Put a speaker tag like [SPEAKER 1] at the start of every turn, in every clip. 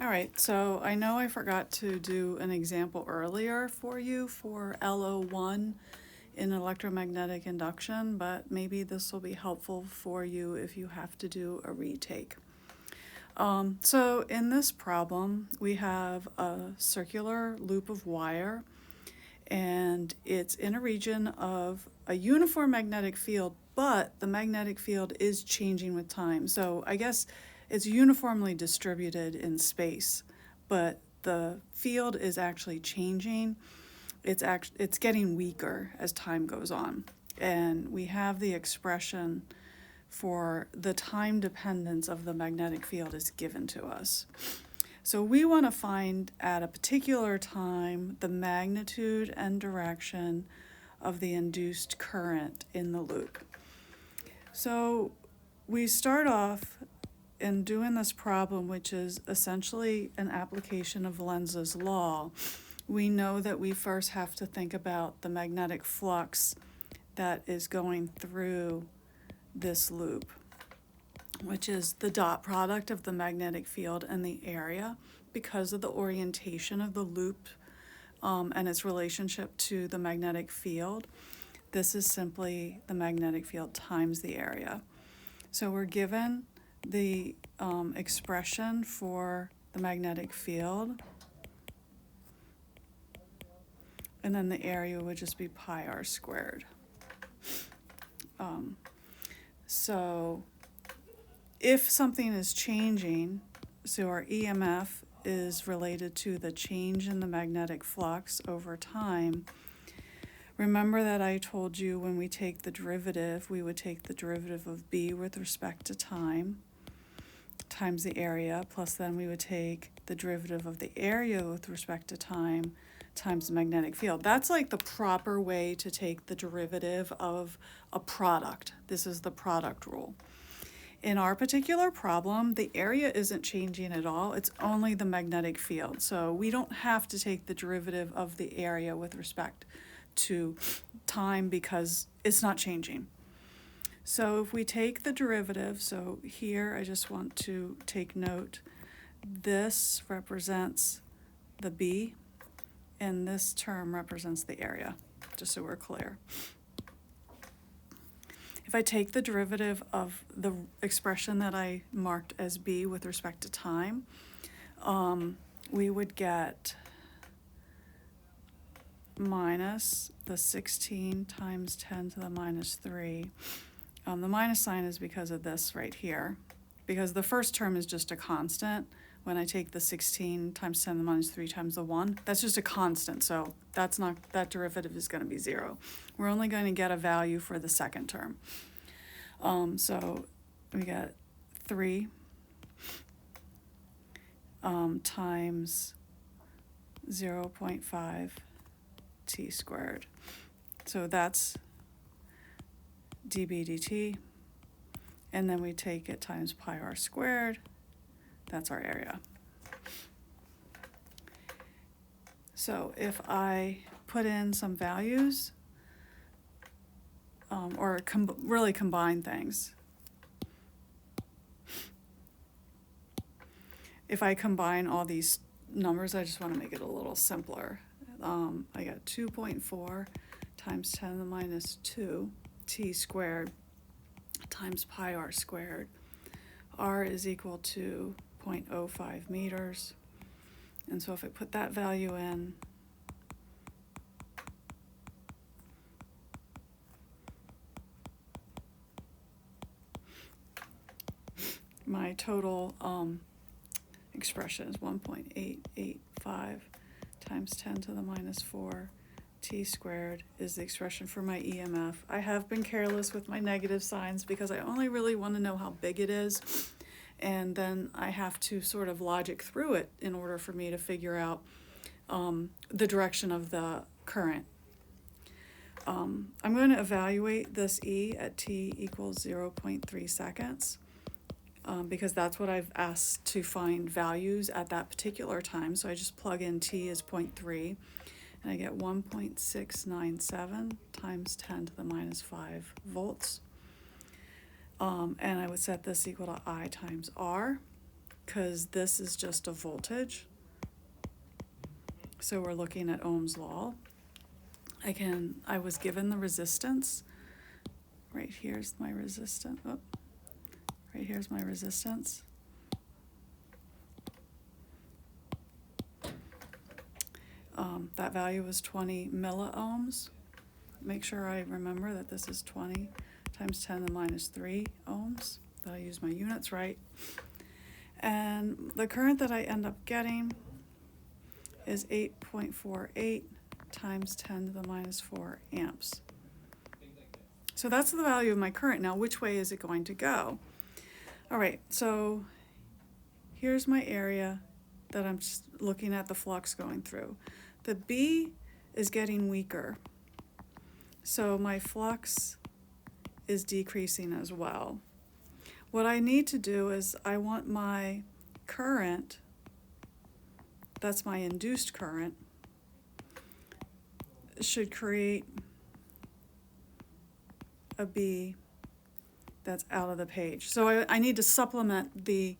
[SPEAKER 1] All right, so I know I forgot to do an example earlier for you for LO1 in electromagnetic induction, but maybe this will be helpful for you if you have to do a retake. So in this problem, we have a circular loop of wire, and it's in a region of a uniform magnetic field, but the magnetic field is changing with time. So I guess it's uniformly distributed in space, but the field is actually changing. It's getting weaker as time goes on. And we have the expression for the time dependence of the magnetic field is given to us. So we want to find at a particular time the magnitude and direction of the induced current in the loop. So we start off in doing this problem, which is essentially an application of Lenz's law. We know that we first have to think about the magnetic flux that is going through this loop, which is the dot product of the magnetic field and the area because of the orientation of the loop and its relationship to the magnetic field. This is simply the magnetic field times the area. So we're given the expression for the magnetic field, and then the area would just be pi r squared. So if something is changing, so our EMF is related to the change in the magnetic flux over time. Remember that I told you when we take the derivative, we would take the derivative of B with respect to time times the area, plus then we would take the derivative of the area with respect to time times the magnetic field. That's like the proper way to take the derivative of a product. This is the product rule. In our particular problem, the area isn't changing at all. It's only the magnetic field. So we don't have to take the derivative of the area with respect to time because it's not changing. So if we take the derivative, so here I just want to take note, this represents the B, and this term represents the area, just so we're clear. If I take the derivative of the expression that I marked as B with respect to time, we would get minus the 16 times 10 to the minus 3. The minus sign is because of this right here, because the first term is just a constant. When I take the 16 times 10 to the minus 3 times the 1, that's just a constant, so that derivative is going to be 0. We're only going to get a value for the second term. So we get 3 times 0.5 t squared. So that's dB dt, and then we take it times pi r squared. That's our area. So if I put in some values, or really combine things, if I combine all these numbers, I just want to make it a little simpler. I got 2.4 times 10 to the minus 2 t squared times pi r squared. R is equal to 0.05 meters. And so if I put that value in, my total expression is 1.885 times 10 to the minus 4 t squared is the expression for my EMF. I have been careless with my negative signs because I only really want to know how big it is, and then I have to sort of logic through it in order for me to figure out the direction of the current. I'm going to evaluate this E at t equals 0.3 seconds. Because that's what I've asked to find values at that particular time. So I just plug in t as 0.3, and I get 1.697 times 10 to the minus 5 volts. And I would set this equal to I times R, because this is just a voltage. So we're looking at Ohm's law. I was given the resistance. Right here's my resistance. Oh, right here's my resistance. That value was 20 milliohms. Make sure I remember that this is 20 times 10 to the minus 3 ohms, that I use my units right. And the current that I end up getting is 8.48 times 10 to the minus 4 amps. So that's the value of my current. Now, which way is it going to go? All right, so here's my area that I'm just looking at the flux going through. The B is getting weaker, so my flux is decreasing as well. What I need to do is I want my current, that's my induced current, should create a B that's out of the page. So I need to supplement the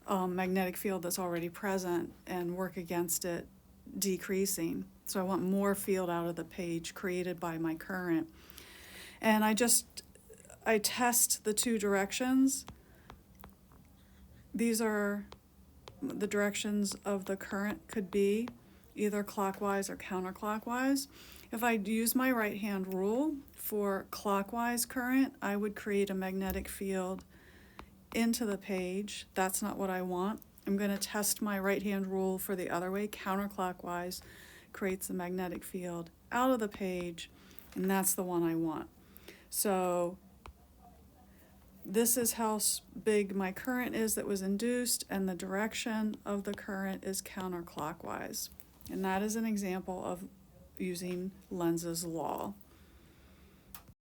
[SPEAKER 1] magnetic field that's already present and work against it decreasing. So I want more field out of the page created by my current. And I test the two directions. These are the directions of the current, could be either clockwise or counterclockwise. If I use my right hand rule for clockwise current, I would create a magnetic field into the page. That's not what I want. I'm going to test my right hand rule for the other way. Counterclockwise creates a magnetic field out of the page, and that's the one I want. So this is how big my current is that was induced, and the direction of the current is counterclockwise. And that is an example of using Lenz's law.